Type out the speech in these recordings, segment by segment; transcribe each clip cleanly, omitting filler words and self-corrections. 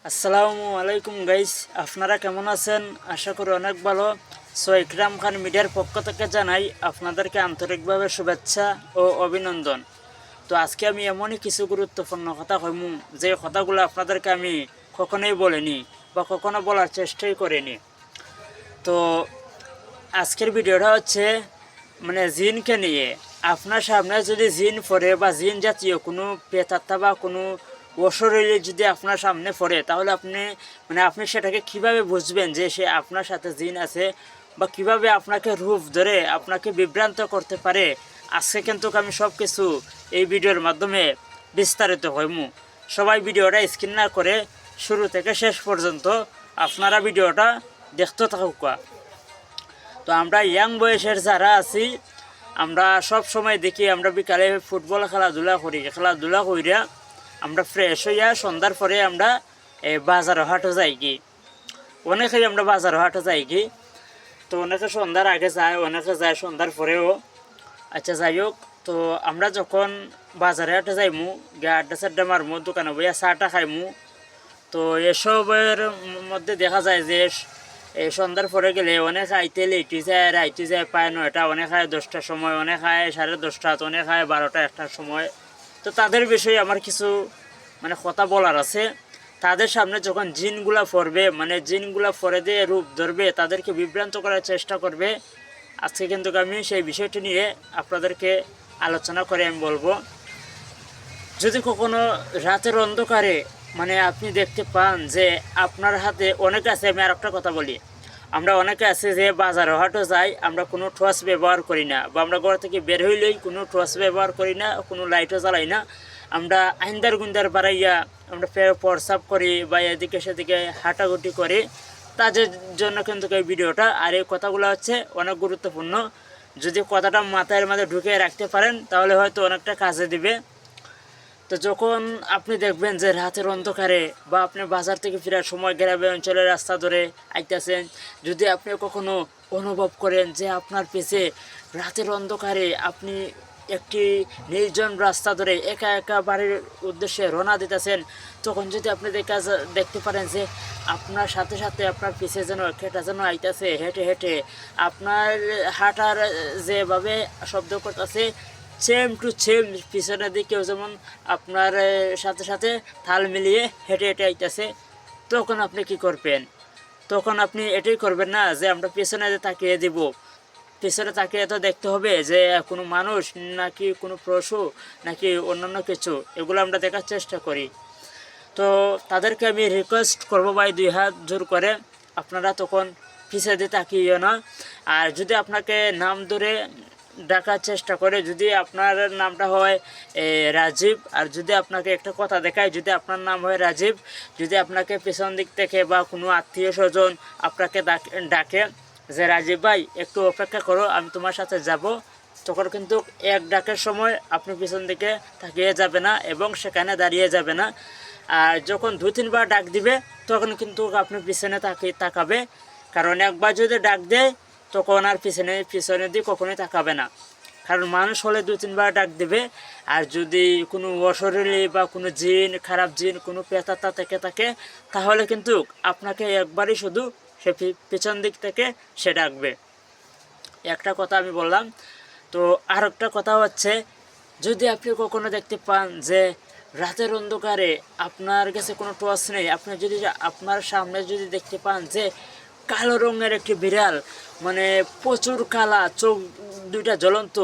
আসসালামু আলাইকুম গাইস, আপনারা কেমন আছেন? আশা করি অনেক ভালো। সো ইকরাম খান মিডিয়ার পক্ষ থেকে জানাই আপনাদেরকে আন্তরিকভাবে শুভেচ্ছা ও অভিনন্দন। তো আজকে আমি এমনই কিছু গুরুত্বপূর্ণ কথা কইমু যে কথাগুলো আপনাদেরকে আমি কখনোই বলিনি বা কখনো বলার চেষ্টাই করিনি। তো আজকের ভিডিওটা হচ্ছে জিনকে নিয়ে। আপনার সামনে যদি জিন পড়ে বা জিন জাতীয় কোনো প্রেতাত্মা বা কোনো অশরীরী যদি আপনার সামনে পড়ে, তাহলে আপনি সেটাকে কিভাবে বুঝবেন যে সে আপনার সাথে জিন আছে, বা কিভাবে আপনাকে রূপ ধরে আপনাকে বিভ্রান্ত করতে পারে। আজকে কিন্তু আমি সব কিছু এই ভিডিওর মাধ্যমে বিস্তারিত হইমু। সবাই ভিডিওটা স্ক্রিন না করে শুরু থেকে শেষ পর্যন্ত আপনারা ভিডিওটা দেখতে থাকুক। তো আমরা ইয়াং বয়সের যারা আছি, আমরা সব সময় দেখি আমরা বিকালে ফুটবল খেলাধুলা করিয়া আমরা ফ্রেশ হইয়া সন্ধ্যার পরে আমরা বাজার হাটে যাই কি, অনেকেই আমরা বাজার হাটে যাই কি। তো অনেকে সন্ধ্যার আগে যায়, অনেকে যায় সন্ধ্যার পরেও। আচ্ছা, যাই হোক, তো আমরা যখন বাজারে হাটে যাইমু, গিয়ে আড্ডা সাড্ডা মারমু, দোকানে বইয়া চাটা খাইমু। তো এসবের মধ্যে দেখা যায় যে এই সন্ধ্যার পরে গেলে অনেক আইতে লেটি যায়, রাইতে যায় 9:30, অনেক আয় 10টার সময়, অনেক আয় 10:30, অনেক আয় 12টা 1টার সময়। তো তাদের বিষয়ে আমার কিছু কথা বলার আছে। তাদের সামনে যখন জিনগুলা পড়বে, জিনগুলা পরে দিয়ে রূপ ধরবে, তাদেরকে বিভ্রান্ত করার চেষ্টা করবে। আজকে কিন্তু আমি সেই বিষয়টি নিয়ে আপনাদেরকে আলোচনা করে আমি বলবো। যদি কখনো রাতের অন্ধকারে আপনি দেখতে পান যে আপনার হাতে অনেকে আছে, আমি আর একটা কথা বলি, আমরা অনেকে আছে যে বাজার হাটও যাই, আমরা কোনো টর্চ ব্যবহার করি না, বা আমরা ঘর থেকে বের হইলেই কোনো টর্চ ব্যবহার করি না, কোনো লাইটও জ্বালাই না। আমরা আইন্দার গুন্দার বাড়াইয়া আমরা প্রসাব করি বা এদিকে সেদিকে হাঁটাগুটি করি। তাদের জন্য কিন্তু এই ভিডিওটা। আর এই কথাগুলো হচ্ছে অনেক গুরুত্বপূর্ণ। যদি কথাটা মাথার মাঝে ঢুকিয়ে রাখতে পারেন তাহলে হয়তো অনেকটা কাজে দিবে। তো যখন আপনি দেখবেন যে রাতের অন্ধকারে বা আপনি বাজার থেকে ফেরার সময় গ্রামে অঞ্চলের রাস্তা ধরে আইতেছেন, যদি আপনি কখনো অনুভব করেন যে আপনার পেছে রাতের অন্ধকারে আপনি একটি নির্জন রাস্তা ধরে একা একা বাড়ির উদ্দেশ্যে রওনা দিতেছেন, তখন যদি আপনি দেখতে পারেন যে আপনার সাথে সাথে আপনার পিছে যেন কেটা যেন আইতেছে হেঁটে হেঁটে, আপনার হাঁটার যেভাবে শব্দ করতেছে সেম টু সেম পিছনের দিকেও যেমন আপনার সাথে সাথে তাল মিলিয়ে হেঁটে হেঁটে আইতেছে, তখন আপনি কি করবেন? তখন আপনি এটাই করবেন না যে আমরা পেছনে তাকিয়ে দিব। পেছনে তাকিয়ে তো দেখতে হবে যে কোনো মানুষ নাকি কোনো পশু নাকি অন্যান্য কিছু, এগুলো আমরা দেখার চেষ্টা করি। তো তাদেরকে আমি রিকোয়েস্ট করবো ভাই, 2 হাত জোর করে আপনারা তখন পিছিয়ে দিয়ে তাকিয়ে না। আর যদি আপনাকে নাম ধরে ডাকার চেষ্টা করে, যদি আপনার নামটা হয় রাজীব, আর যদি আপনাকে একটা কথা দেখায়, যদি আপনার নাম হয় রাজীব, যদি আপনাকে পেছন দিক থেকে বা কোনো আত্মীয় স্বজন আপনাকে ডাকে যে রাজীব ভাই একটু অপেক্ষা করো, আমি তোমার সাথে যাব, তখন কিন্তু এক ডাকের সময় আপনি পিছন দিকে তাকিয়ে যাবে না এবং সেখানে দাঁড়িয়ে যাবে না। আর যখন 2-3 বার ডাক দিবে তখন কিন্তু আপনি পিছনে তাকাবে, কারণ একবার যদি ডাক দেয় তখন আর পিছনে দিয়ে কখনোই তাকাবে না। কারণ মানুষ হলে 2-3 বার ডাক দেবে। আর যদি কোনো অশরীরী বা কোনো জিন, খারাপ জিন, কোনো প্রেতাত্মা থেকে থাকে, তাহলে কিন্তু আপনাকে একবারই শুধু সে পিছন দিক থেকে সে ডাকবে। একটা কথা আমি বললাম। তো আর একটা কথা হচ্ছে, যদি আপনি কখনো দেখতে পান যে রাতের অন্ধকারে আপনার কাছে কোনো টর্চ নেই, আপনি যদি আপনার সামনে যদি দেখতে পান যে কালো রঙের একটি বিড়াল, প্রচুর কালা, চোখ 2টা জ্বলন্ত,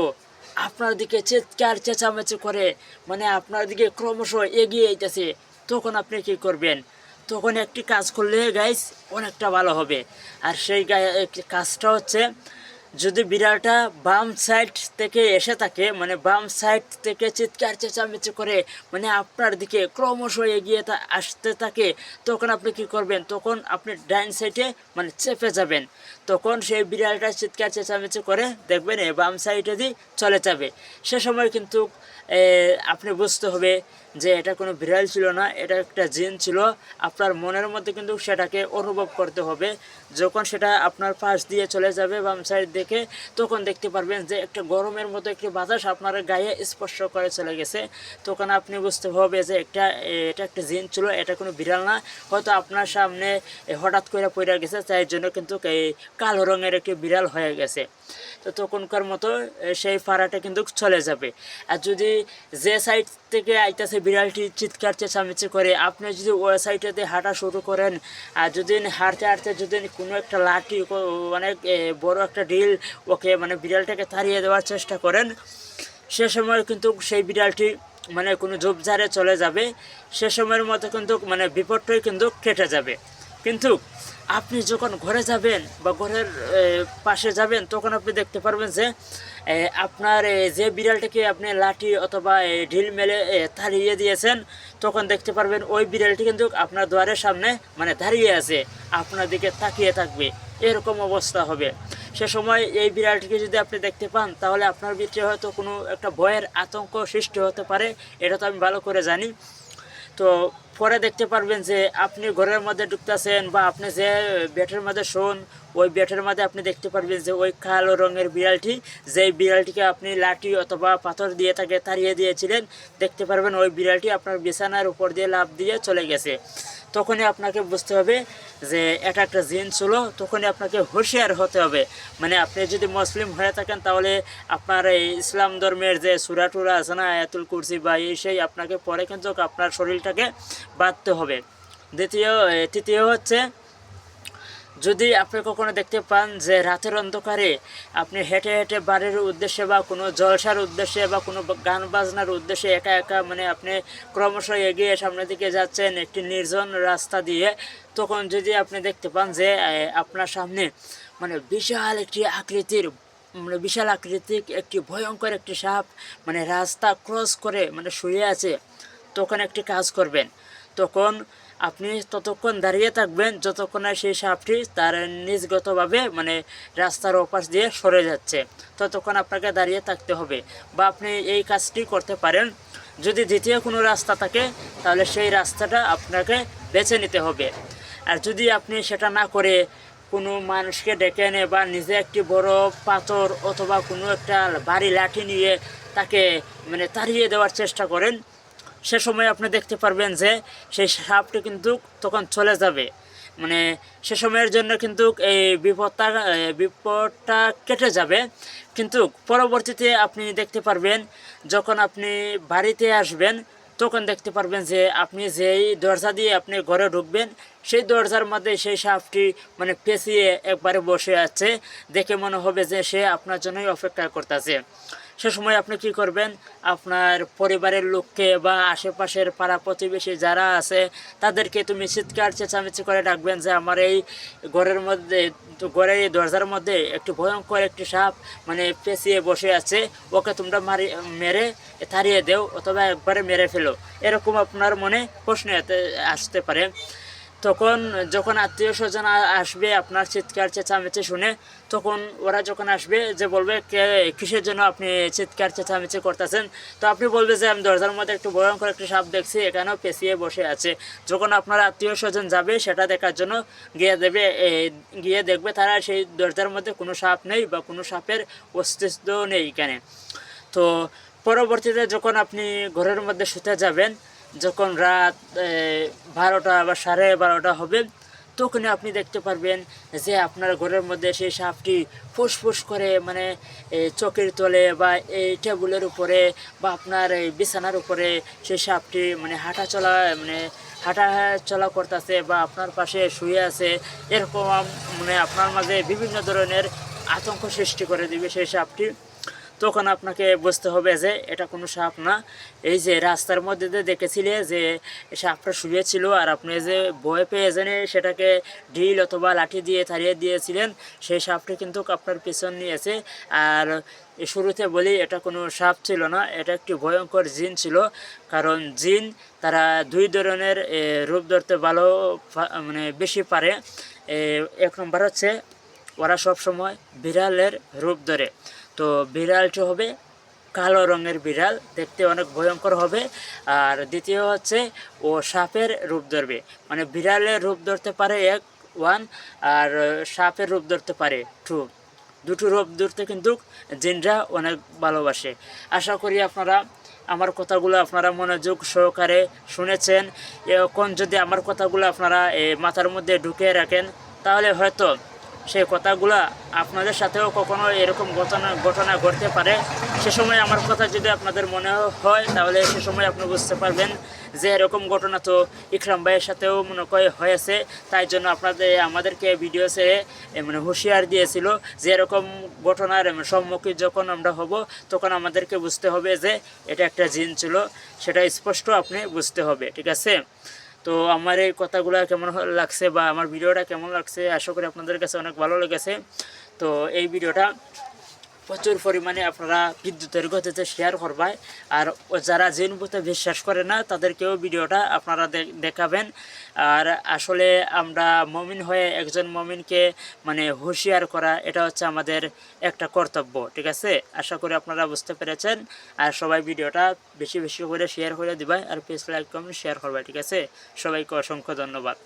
আপনার দিকে চিৎকার চেঁচামেচি করে আপনার দিকে ক্রমশ এগিয়ে আইতেছে, তখন আপনি কি করবেন? তখন একটি কাজ করলে গাইস অনেকটা ভালো হবে। আর সেই কাজটা হচ্ছে, যদি বিড়ালটা বাম সাইড থেকে এসে থাকে, বাম সাইড থেকে চিৎকার চেঁচামেচি করে আপনার দিকে ক্রমশ এগিয়ে আসতে থাকে, তখন আপনি কি করবেন? তখন আপনি ডাইন সাইডে চেপে যাবেন। তখন সেই বিড়ালটা চিৎকার চেঁচামেচি করে দেখবেন বাম সাইডে দিয়ে চলে যাবে। সে সময় কিন্তু আপনি বুঝতে হবে যে এটা কোনো বিড়াল ছিল না, এটা একটা জিন ছিল। আপনার মনের মধ্যে কিন্তু সেটাকে অনুভব করতে হবে। যখন সেটা আপনার পাশ দিয়ে চলে যাবে বাম সাইড দিক থেকে, তখন দেখতে পারবেন যে একটা গরমের মতো একটি বাতাস আপনার গায়ে স্পর্শ করে চলে গেছে। তখন আপনি বুঝতে হবে যে এটা একটা জিন ছিল, এটা কোনো বিড়াল না, হয়তো আপনার সামনে হঠাৎ করে পড়ে গেছে, তাই জন্য কিন্তু এই কালো রঙের একটি বিড়াল হয়ে গেছে। তো তখনকার মতো সেই ফাড়াটা কিন্তু চলে যাবে। আর যদি যে সাইড থেকে আইতেছে বিড়ালটি চিৎকার চেঁচামেচি করে, আপনি যদি ওই সাইডেতে হাঁটা শুরু করেন, আর যদি হাঁটতে হাঁটতে যদি কোনো একটা লাঠি অনেক বড় একটা ঢিল ওকে মানে বিড়ালটাকে তাড়িয়ে দেওয়ার চেষ্টা করেন, সে সময় কিন্তু সেই বিড়ালটি মানে কোনো ঝোপঝাড়ে চলে যাবে। সে সময়ের মতো কিন্তু মানে বিপদটাই কিন্তু কেটে যাবে। কিন্তু আপনি যখন ঘরে যাবেন বা ঘরের পাশে যাবেন, তখন আপনি দেখতে পারবেন যে আপনার যে বিড়ালটিকে আপনি লাঠি অথবা ঢিল মেলে তাড়িয়ে দিয়েছেন, তখন দেখতে পারবেন ওই বিড়ালটি কিন্তু আপনার দুয়ারের সামনে মানে দাঁড়িয়ে আছে, আপনার দিকে তাকিয়ে থাকবে, এরকম অবস্থা হবে। সে সময় এই বিড়ালটিকে যদি আপনি দেখতে পান, তাহলে আপনার ভিতরে হয়তো কোনো একটা ভয়ের আতঙ্ক সৃষ্টি হতে পারে, এটা তো আমি ভালো করে জানি। তো পরে দেখতে পারবেন যে আপনি ঘরের মধ্যে ঢুকতেছেন বা আপনি যে বেটের মধ্যে শোন, ওই বেটের মধ্যে আপনি দেখতে পারবেন যে ওই কালো রঙের বিড়ালটি, যেই বিড়ালটিকে আপনি লাঠি অথবা পাথর দিয়ে তাকে তাড়িয়ে দিয়েছিলেন, দেখতে পারবেন ওই বিড়ালটি আপনার বিছানার উপর দিয়ে লাফ দিয়ে চলে গেছে। তখনই আপনাকে বুঝতে হবে যে এটা একটা জিন ছিল, তখনই আপনাকে হুঁশিয়ার হতে হবে। মানে আপনি যদি মুসলিম হয়ে থাকেন, তাহলে আপনার এই ইসলাম ধর্মের যে সূরা টুরা আছে না, আয়াতুল কুরসি বা এই সেই আপনাকে পরে কিন্তু আপনার শরীরটাকে বাঁধতে হবে। তৃতীয় হচ্ছে, যদি আপনি কখনো দেখতে পান যে রাতের অন্ধকারে আপনি হেঁটে হেঁটে বাড়ির উদ্দেশ্যে বা কোনো জলসার উদ্দেশ্যে বা কোনো গান বাজনার উদ্দেশ্যে একা একা মানে আপনি ক্রমশ এগিয়ে সামনের দিকে যাচ্ছেন একটি নির্জন রাস্তা দিয়ে, তখন যদি আপনি দেখতে পান যে আপনার সামনে মানে বিশাল আকৃতির একটি ভয়ঙ্কর একটি সাপ মানে রাস্তা ক্রস করে মানে শুয়ে আছে, তখন একটি কাজ করবেন। তখন আপনি ততক্ষণ দাঁড়িয়ে থাকবেন যতক্ষণ না সেই সাপটি তার নিজগতভাবে মানে রাস্তার ওপাশ দিয়ে সরে যাচ্ছে, ততক্ষণ আপনাকে দাঁড়িয়ে থাকতে হবে। বা আপনি এই কাজটি করতে পারেন, যদি দ্বিতীয় কোনো রাস্তা থাকে, তাহলে সেই রাস্তাটা আপনাকে বেছে নিতে হবে। আর যদি আপনি সেটা না করে কোনো মানুষকে ডেকে এনে বা নিজে একটি বড় পাথর অথবা কোনো একটা ভারী লাঠি নিয়ে তাকে মানে তাড়িয়ে দেওয়ার চেষ্টা করেন, সে সময় আপনি দেখতে পারবেন যে সেই সাপটি কিন্তু তখন চলে যাবে। মানে সে সময়ের জন্য কিন্তু এই বিপদটা কেটে যাবে। কিন্তু পরবর্তীতে আপনি দেখতে পারবেন, যখন আপনি বাড়িতে আসবেন, তখন দেখতে পারবেন যে আপনি যেই দরজা দিয়ে আপনি ঘরে ঢুকবেন, সেই দরজার মধ্যে সেই সাপটি মানে পেঁচিয়ে একবারে বসে আছে, দেখে মনে হবে যে সে আপনার জন্যই অপেক্ষা করতেছে। সে সময় আপনি কি করবেন, আপনার পরিবারের লোককে বা আশেপাশের পাড়া প্রতিবেশী যারা আছে তাদেরকে তুমি চিৎকার চেঁচামেচি করে ডাকবেন যে আমার এই ঘরের এই দরজার মধ্যে একটি ভয়ঙ্কর একটি সাপ মানে পেঁচিয়ে বসে আছে, ওকে তোমরা মেরে তাড়িয়ে দেও অথবা একবারে মেরে ফেলো, এরকম আপনার মনে প্রশ্ন আসতে পারে। তখন যখন আত্মীয় স্বজন আসবে আপনার চিৎকার চেঁচামেচি শুনে, তখন ওরা যখন আসবে যে বলবে কিসের জন্য আপনি চিৎকার চেঁচামেচি করতেছেন, তো আপনি বলবে যে আমি দরজার মধ্যে একটু ভয়ঙ্কর একটি সাপ দেখছি, এখানেও পেঁচিয়ে বসে আছে। যখন আপনার আত্মীয় স্বজন যাবে সেটা দেখার জন্য গিয়ে দেখবে তারা সেই দরজার মধ্যে কোনো সাপ নেই বা কোনো সাপের অস্তিত্ব নেই এখানে। তো পরবর্তীতে যখন আপনি ঘরের মধ্যে শুতে যাবেন, যখন রাত 12টা বা 12:30 হবে, তখনই আপনি দেখতে পারবেন যে আপনার ঘরের মধ্যে সেই সাপটি ফুসফুস করে মানে চোখের তলে বা এই টেবিলের উপরে বা আপনার এই বিছানার উপরে সেই সাপটি মানে হাঁটা চলা করতেছে বা আপনার পাশে শুয়ে আছে, এরকম মানে আপনার মাঝে বিভিন্ন ধরনের আতঙ্ক সৃষ্টি করে দিবে সেই সাপটি। তখন আপনাকে বুঝতে হবে যে এটা কোনো সাপ না, এই যে রাস্তার মধ্যে দিয়ে দেখেছিলে যে সাপটা শুয়েছিল আর আপনি যে ভয় পেয়ে জেনে সেটাকে ঢিল অথবা লাঠি দিয়ে তাড়িয়ে দিয়েছিলেন, সেই সাপটি কিন্তু আপনার পিছন নিয়েছে। আর শুরুতে বলি, এটা কোনো সাপ ছিল না, এটা একটি ভয়ঙ্কর জিন ছিল। কারণ জিন তারা দুই ধরনের রূপ ধরতে ভালো মানে বেশি পারে। এক নম্বর হচ্ছে ওরা সবসময় বিড়ালের রূপ ধরে। তো বিড়ালটি হবে কালো রঙের বিড়াল, দেখতে অনেক ভয়ঙ্কর হবে। আর দ্বিতীয় হচ্ছে ও সাপের রূপ ধরবে, মানে বিড়ালের রূপ ধরতে পারে 1 আর সাপের রূপ ধরতে পারে 2। দুটো রূপ ধরতে কিন্তু জিনরা অনেক ভালোবাসে। আশা করি আপনারা আমার কথাগুলো আপনারা মনোযোগ সহকারে শুনেছেন। এখন যদি আমার কথাগুলো আপনারা মাথার মধ্যে ঢুকিয়ে রাখেন, তাহলে হয়তো সেই কথাগুলা আপনাদের সাথেও কখনো এরকম ঘটনা ঘটতে পারে। সে সময় আমার কথা যদি আপনাদের মনে হয়, তাহলে সে সময় আপনি বুঝতে পারবেন যে এরকম ঘটনা তো ইকরাম ভাইয়ের সাথেও মনে করে হয়েছে। তাই জন্য আমাদেরকে ভিডিওসে মানে হুঁশিয়ার দিয়েছিল যে এরকম ঘটনার সম্মুখীন যখন আমরা হব, তখন আমাদেরকে বুঝতে হবে যে এটা একটা জিন ছিল, সেটা স্পষ্ট আপনি বুঝতে হবে। ঠিক আছে? তো আমার এই কথাগুলো কেমন লাগছে বা আমার ভিডিওটা কেমন লাগছে, আশা করি আপনাদের কাছে অনেক ভালো লেগেছে। তো এই ভিডিওটা প্রচুর পরিমাণে আপনারা বিদ্যুতের গতিতে শেয়ার করবেন। আর যারা জিন ভূতে বিশ্বাস করে না, তাদেরকেও ভিডিওটা আপনারা দেখাবেন। আর আসলে আমরা মমিন হয়ে একজন মমিনকে মানে হুঁশিয়ার করা, এটা হচ্ছে আমাদের একটা কর্তব্য। ঠিক আছে? আশা করি আপনারা বুঝতে পেরেছেন। আর সবাই ভিডিওটা বেশি বেশি করে শেয়ার করে দিবেন, আর প্লিজ লাইক কমেন্ট শেয়ার করবেন। ঠিক আছে? সবাইকে অসংখ্য ধন্যবাদ।